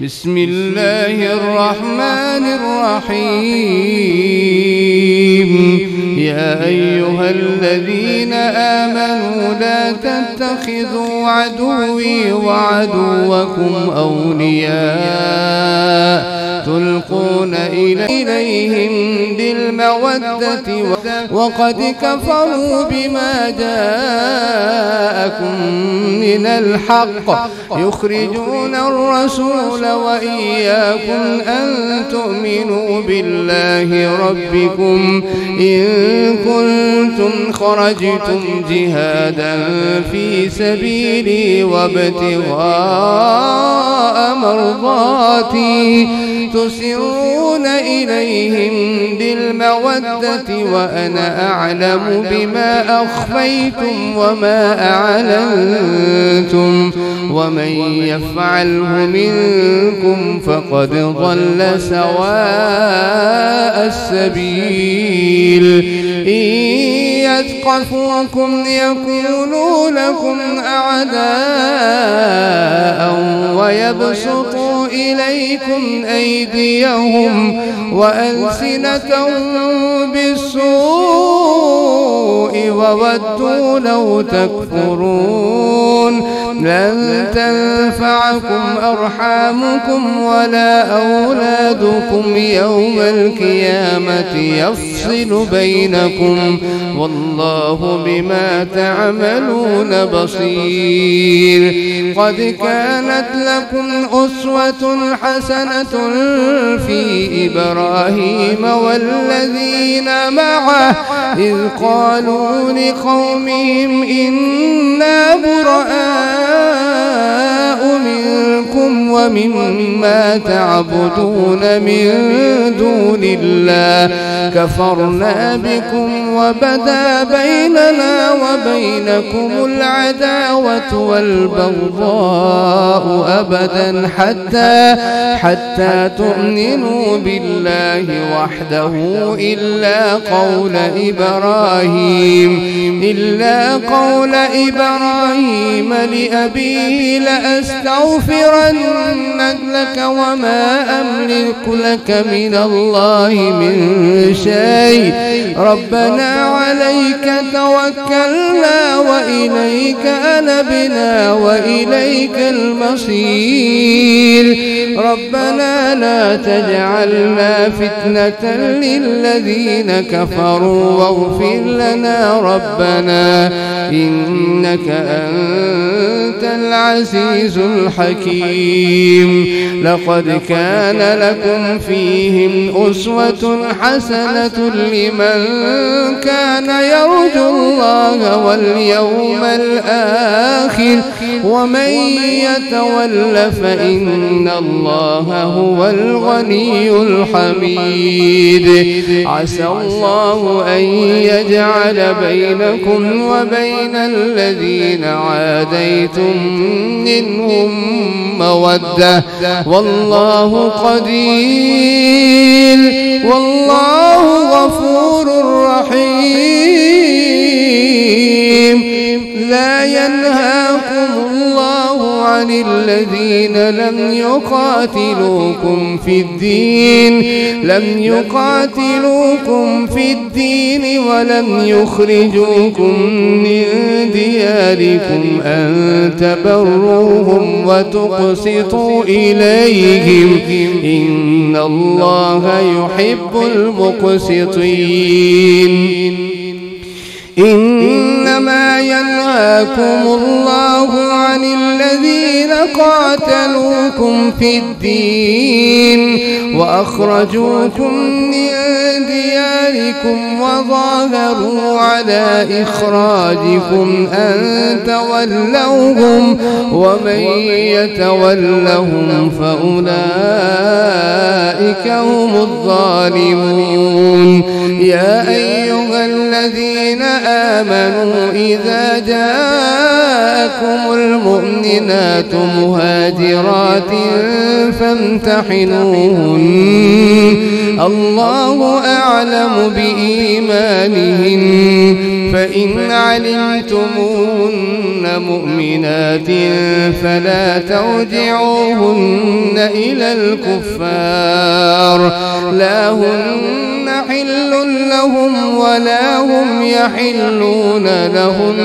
بسم الله الرحمن الرحيم. يا أيها الذين آمنوا لا تتخذوا عدوي وعدوكم أولياء تلقون إليهم بالمودة وقد كفروا بما جاءكم من الحق يخرجون الرسول وإياكم أن تؤمنوا بالله ربكم إن كنتم خرجتم جهادا في سبيلي وابتغاء مرضاتي تسرون إليهم بالمودة وأنا أعلم بما أخفيتم وما أعلنتم ومن يفعله منكم فقد ضل سواء السبيل. إن يثقفوكم يكونوا لكم أعداء ويبسطوا إليكم أيديهم وألسنتهم بالسوء وودوا لو تكفرون. لن تنفعكم أرحامكم ولا أولادكم يوم القيامة يفصل بينكم والله بما تعملون بصير. قد كانت لكم أسوة حسنة في إبراهيم والذين معه إذ قالوا لقومهم إنا براء منكم ومما تعبدون من دون الله كفرنا بكم وبدا بيننا وبينكم العداوة والبغضاء أبدا حتى تؤمنوا بالله وحده إلا قول إبراهيم لأبيه لأستغفرن لك وما أملك لك من الله من شيء ربنا عليك توكلنا وإليك أنبنا وإليك المصير. ربنا لا تجعلنا فتنة للذين كفروا واغفر لنا ربنا إنك أنت العزيز الحكيم. لقد كان لكم فيهم أسوة حسنة لمن كان يرجو الله واليوم الآخر ومن يتول فإن الله هو الغني الحميد. عسى الله أن يجعل بينكم وبين الذين عاديتم منهم مودة والله قدير والله غفور رحيم. لا ينهاكم الله عن الذين لم يقاتلوكم في الدين ولم يخرجوكم من دياركم أن تبروهم وتقسطوا إليهم إن الله يحب المقسطين. إنما ينهاكم الله عن الذين قاتلوكم في الدين وأخرجوكم من دياركم وظاهروا على إخراجكم أن تولوهم ومن يتولهم فأولئك هم الظالمون. يا أيها الذين آمنوا إذا جاءكم المؤمنات مهاجرات فامتحنوهن الله أعلم بإيمانهن فإن علمتموهن مؤمنات فلا ترجعوهن إلى الكفار لا هن حل لهم ولا هم يحلون لهم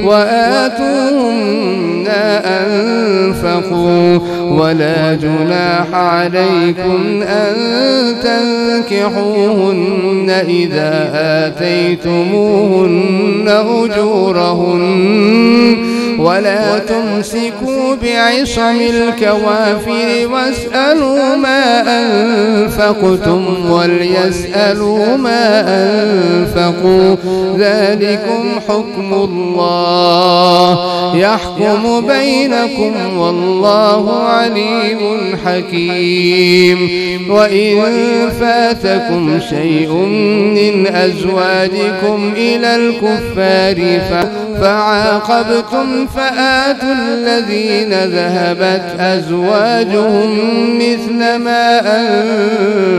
وآتوهن أنفقوا ولا جناح عليكم أن تنكحوهن إذا آتيتموهن أجورهن ولا تمسكوا بعصم الكوافر واسألوا ما أنفقتم وليسألوا ما أنفقوا ذلكم حكم الله يحكم بينكم والله عليم حكيم وإن فاتكم شيء من أزواجكم إلى الكفار فعاقبتم فآتوا الذين ذهبت أزواجهم مثل ما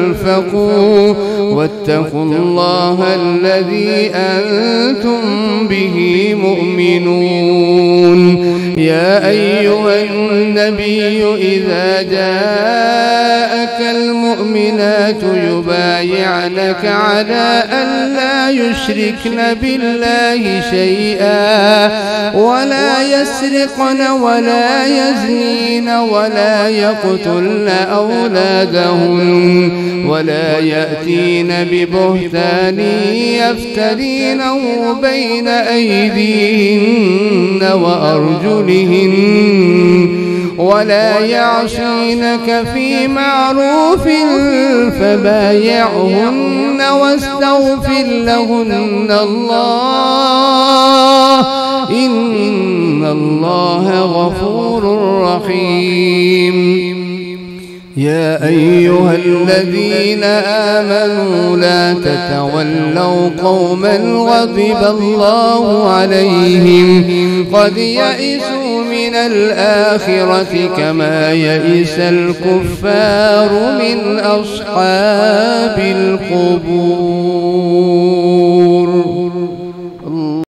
أنفقوا واتقوا الله الذي أنتم به مؤمنون يا أيها النبي إذا جاءك المؤمنات يبايعنك على أن لا يشركن بالله شيئا ولا يسرقن ولا يزنين ولا يقتلن أولادهن ولا يأتين ببهتان يفترينه بين أيديهن وأرجلهن ولا يعصينك في معروف فبايعهن واستغفر لهن الله إن الله غفور رحيم يا أيها الذين آمنوا لا تتولوا قوما غضب الله عليهم قد يئسوا من الآخرة كما يئس الكفار من أصحاب القبور.